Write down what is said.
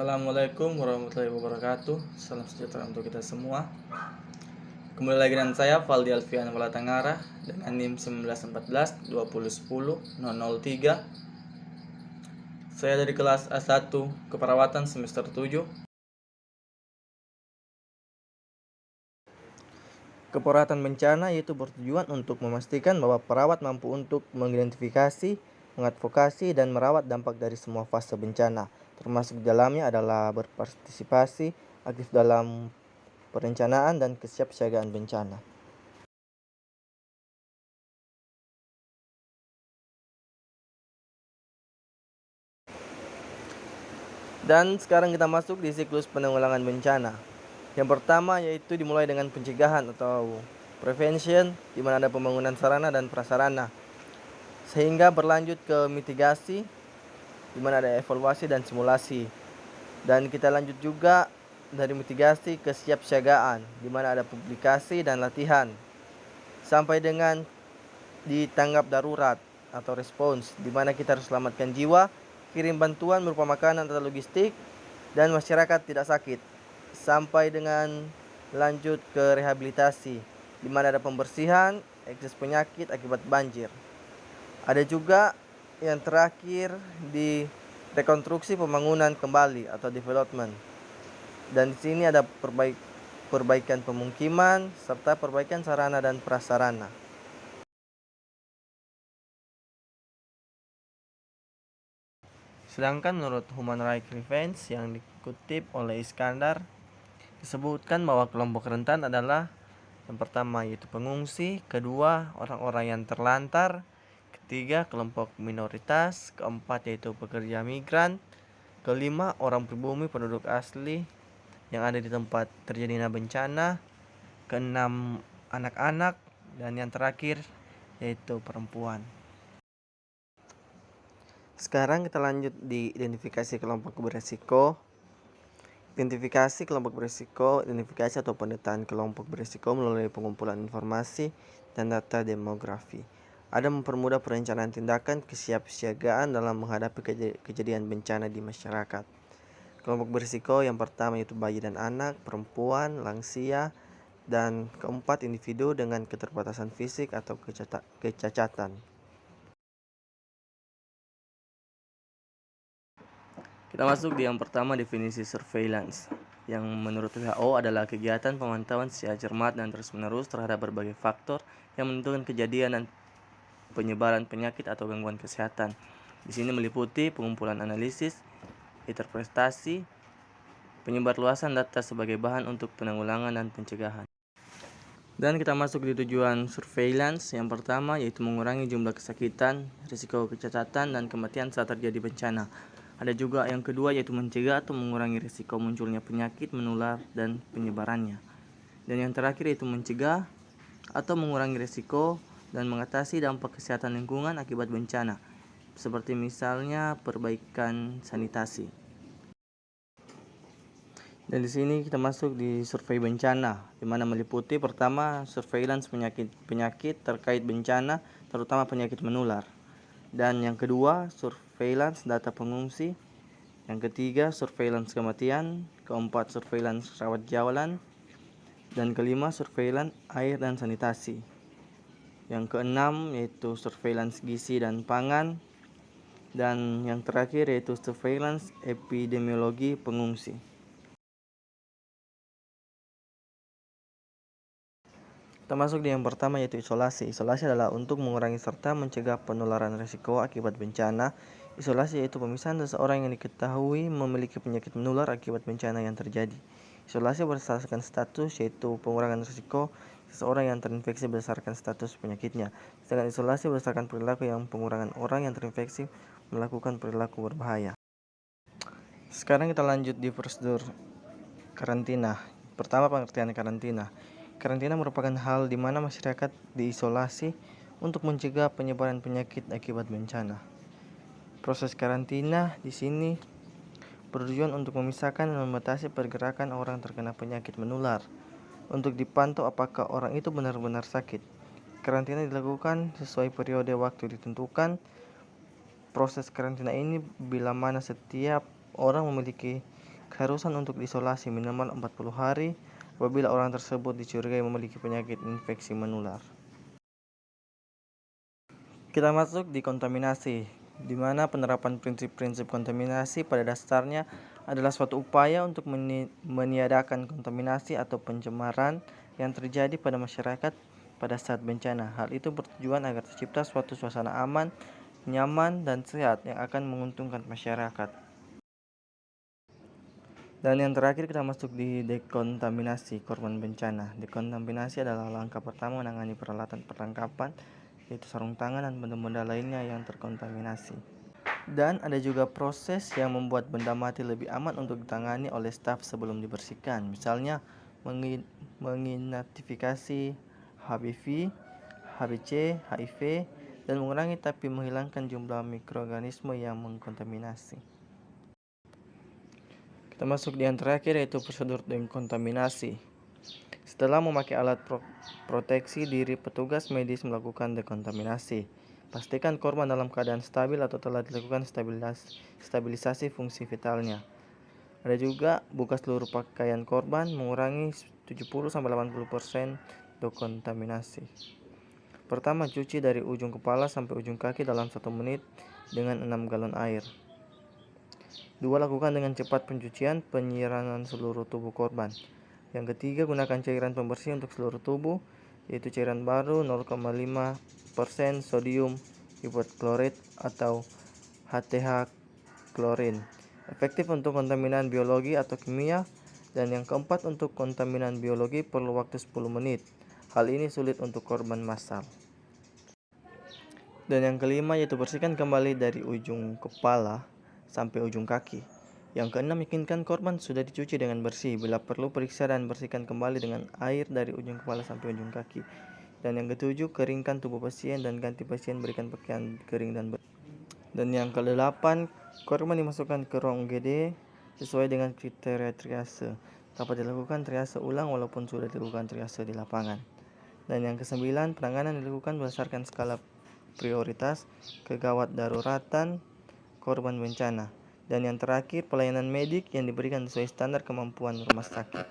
Assalamualaikum warahmatullahi wabarakatuh. Salam sejahtera untuk kita semua. Kembali lagi dengan saya Valdi Alfian Walatangara dengan NIM 1914 2010 003. Saya dari kelas A1 Keperawatan semester 7. Keperawatan bencana yaitu bertujuan untuk memastikan bahwa perawat mampu untuk mengidentifikasi, mengadvokasi, dan merawat dampak dari semua fase bencana, termasuk di dalamnya adalah berpartisipasi aktif dalam perencanaan dan kesiapsiagaan bencana. Dan sekarang kita masuk di siklus penanggulangan bencana. Yang pertama yaitu dimulai dengan pencegahan atau prevention, di mana ada pembangunan sarana dan prasarana, sehingga berlanjut ke mitigasi, di mana ada evaluasi dan simulasi. Dan kita lanjut juga dari mitigasi ke siapsiagaan, di mana ada publikasi dan latihan, sampai dengan di tanggap darurat atau respons, di mana kita harus selamatkan jiwa, kirim bantuan berupa makanan atau logistik, dan masyarakat tidak sakit, sampai dengan lanjut ke rehabilitasi, di mana ada pembersihan, eksis penyakit akibat banjir. Ada juga yang terakhir di rekonstruksi pembangunan kembali atau development. Dan di sini ada perbaikan pemukiman serta perbaikan sarana dan prasarana. Sedangkan menurut Human Rights Defense yang dikutip oleh Iskandar, disebutkan bahwa kelompok rentan adalah yang pertama yaitu pengungsi, kedua orang-orang yang terlantar, ketiga kelompok minoritas, keempat yaitu pekerja migran, kelima orang pribumi penduduk asli yang ada di tempat terjadinya bencana, keenam anak-anak, dan yang terakhir yaitu perempuan. Sekarang kita lanjut di identifikasi kelompok beresiko. Identifikasi kelompok beresiko, identifikasi atau pendataan kelompok beresiko melalui pengumpulan informasi dan data demografi. Ada mempermudah perencanaan tindakan kesiapsiagaan dalam menghadapi kejadian bencana di masyarakat. Kelompok berisiko yang pertama yaitu bayi dan anak, perempuan, lansia, dan keempat individu dengan keterbatasan fisik atau kecacatan. Kita masuk di yang pertama, definisi surveillance, yang menurut WHO adalah kegiatan pemantauan secara cermat dan terus-menerus terhadap berbagai faktor yang menentukan kejadian dan penyebaran penyakit atau gangguan kesehatan. Di sini meliputi pengumpulan analisis, interpretasi, penyebarluasan data sebagai bahan untuk penanggulangan dan pencegahan. Dan kita masuk di tujuan surveillance. Yang pertama yaitu mengurangi jumlah kesakitan, risiko kecacatan, dan kematian saat terjadi bencana. Ada juga yang kedua yaitu mencegah atau mengurangi risiko munculnya penyakit menular dan penyebarannya. Dan yang terakhir yaitu mencegah atau mengurangi risiko dan mengatasi dampak kesehatan lingkungan akibat bencana, seperti misalnya perbaikan sanitasi. Dan di sini kita masuk di survei bencana, di mana meliputi pertama surveillance penyakit terkait bencana, terutama penyakit menular. Dan yang kedua surveillance data pengungsi. Yang ketiga surveillance kematian. Keempat surveillance rawat jalan. Dan kelima surveillance air dan sanitasi. Yang keenam yaitu surveillance gizi dan pangan. Dan yang terakhir yaitu surveillance epidemiologi pengungsi. Kita masuk di yang pertama yaitu isolasi. Isolasi adalah untuk mengurangi serta mencegah penularan risiko akibat bencana. Isolasi yaitu pemisahan seseorang yang diketahui memiliki penyakit menular akibat bencana yang terjadi. Isolasi berdasarkan status yaitu pengurangan risiko seseorang yang terinfeksi berdasarkan status penyakitnya. Sedangkan isolasi berdasarkan perilaku yang pengurangan orang yang terinfeksi melakukan perilaku berbahaya. Sekarang kita lanjut di prosedur karantina. Pertama, pengertian karantina. Karantina merupakan hal di mana masyarakat diisolasi untuk mencegah penyebaran penyakit akibat bencana. Proses karantina di sini bertujuan untuk memisahkan dan membatasi pergerakan orang terkena penyakit menular untuk dipantau apakah orang itu benar-benar sakit. Karantina dilakukan sesuai periode waktu ditentukan. Proses karantina ini bila mana setiap orang memiliki keharusan untuk diisolasi minimal 40 hari apabila orang tersebut dicurigai memiliki penyakit infeksi menular. Kita masuk di kontaminasi, di mana penerapan prinsip-prinsip kontaminasi pada dasarnya adalah suatu upaya untuk meniadakan kontaminasi atau pencemaran yang terjadi pada masyarakat pada saat bencana. Hal itu bertujuan agar tercipta suatu suasana aman, nyaman, dan sehat yang akan menguntungkan masyarakat. Dan yang terakhir kita masuk di dekontaminasi korban bencana. Dekontaminasi adalah langkah pertama menangani peralatan perlengkapan, yaitu sarung tangan dan benda-benda lainnya yang terkontaminasi. Dan ada juga proses yang membuat benda mati lebih aman untuk ditangani oleh staf sebelum dibersihkan. Misalnya mengidentifikasi HBV, HBC, HIV, dan mengurangi tapi menghilangkan jumlah mikroorganisme yang mengkontaminasi. Kita masuk di yang terakhir, yaitu prosedur dekontaminasi. Setelah memakai alat proteksi diri, petugas medis melakukan dekontaminasi. Pastikan korban dalam keadaan stabil atau telah dilakukan stabilisasi fungsi vitalnya. Ada juga buka seluruh pakaian korban, mengurangi 70-80% dekontaminasi. Pertama, cuci dari ujung kepala sampai ujung kaki dalam 1 menit dengan 6 galon air. 2. Lakukan dengan cepat penyiraman seluruh tubuh korban. Yang ketiga, gunakan cairan pembersih untuk seluruh tubuh, yaitu cairan baru 0,5% sodium hipoklorit atau HTH klorin. Efektif untuk kontaminan biologi atau kimia. Dan yang keempat, untuk kontaminan biologi perlu waktu 10 menit. Hal ini sulit untuk korban massal. Dan yang kelima, yaitu bersihkan kembali dari ujung kepala sampai ujung kaki. Yang keenam, yakinkan korban sudah dicuci dengan bersih. Bila perlu, periksa dan bersihkan kembali dengan air dari ujung kepala sampai ujung kaki. Dan yang ketujuh, keringkan tubuh pasien dan ganti pasien, berikan pakaian kering dan bersih. Dan yang kedelapan, korban dimasukkan ke ruang UGD sesuai dengan kriteria triase. Dapat dilakukan triase ulang walaupun sudah dilakukan triase di lapangan. Dan yang kesembilan, penanganan dilakukan berdasarkan skala prioritas kegawat daruratan korban bencana. Dan yang terakhir, pelayanan medik yang diberikan sesuai standar kemampuan rumah sakit.